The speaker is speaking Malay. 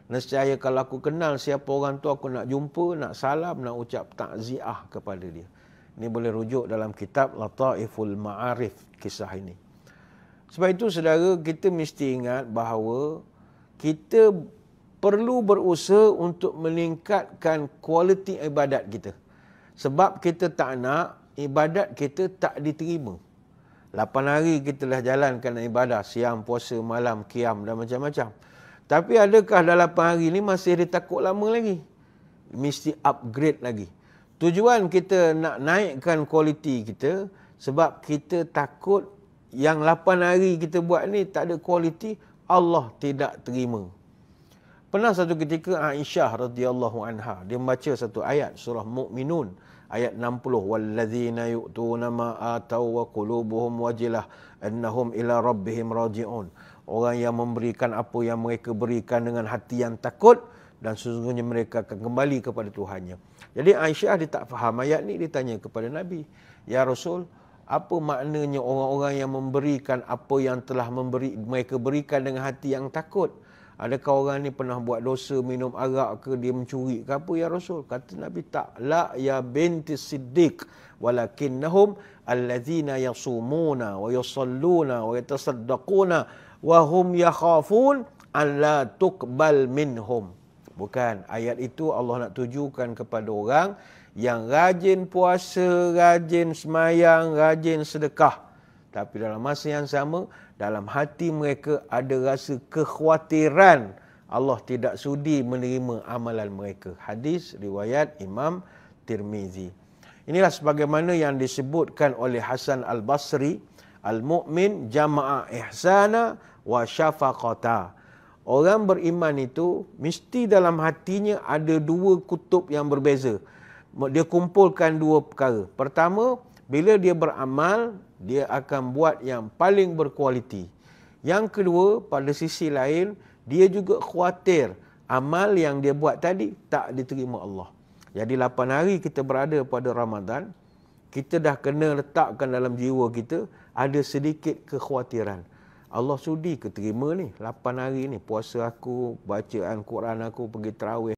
Nescaya kalau aku kenal siapa orang tu, aku nak jumpa, nak salam, nak ucap takziah kepada dia. Ini boleh rujuk dalam kitab Lataiful Ma'arif, kisah ini. Sebab itu saudara, kita mesti ingat bahawa kita perlu berusaha untuk meningkatkan kualiti ibadat kita. Sebab kita tak nak ibadat kita tak diterima. 8 hari kita dah jalankan ibadah, siang, puasa, malam, qiyam dan macam-macam. Tapi adakah dalam 8 hari ni masih dia takut lama lagi? Mesti upgrade lagi. Tujuan kita nak naikkan kualiti kita sebab kita takut yang 8 hari kita buat ni tak ada kualiti, Allah tidak terima. Pernah satu ketika Aisyah radhiyallahu anha, dia membaca satu ayat surah Mu'minun ayat 60, wallazina yu'tuna ma atau wa qulubuhum wajilah annahum ila rabbihim raji'un. Orang yang memberikan apa yang mereka berikan dengan hati yang takut dan sesungguhnya mereka akan kembali kepada Tuhannya. Jadi Aisyah dia tak faham ayat ni, dia tanya kepada Nabi, "Ya Rasul, apa maknanya orang-orang yang memberikan apa yang telah mereka berikan dengan hati yang takut? Adakah orang ni pernah buat dosa, minum arak ke, dia mencuri ke apa ya Rasul?" Kata Nabi, "Tak, la ya binti Siddiq, walakinnahum allazina yasumuna wa yusalluna wa yatasaddaquna wa hum yakhafun an la tuqbal minhum." Bukan, ayat itu Allah nak tujukan kepada orang yang rajin puasa, rajin semayang, rajin sedekah. Tapi dalam masa yang sama, dalam hati mereka ada rasa kekhawatiran Allah tidak sudi menerima amalan mereka. Hadis riwayat Imam Tirmizi. Inilah sebagaimana yang disebutkan oleh Hasan Al-Basri, al-mu'min jama'a ihsana wa syafaqata. Orang beriman itu mesti dalam hatinya ada dua kutub yang berbeza. Dia kumpulkan dua perkara. Pertama, bila dia beramal, dia akan buat yang paling berkualiti. Yang kedua, pada sisi lain, dia juga khawatir amal yang dia buat tadi tak diterima Allah. Jadi 8 hari kita berada pada Ramadan, kita dah kena letakkan dalam jiwa kita ada sedikit kekhawatiran. Allah sudi ke terima ni 8 hari ni, puasa aku, bacaan Quran aku, pergi tarawih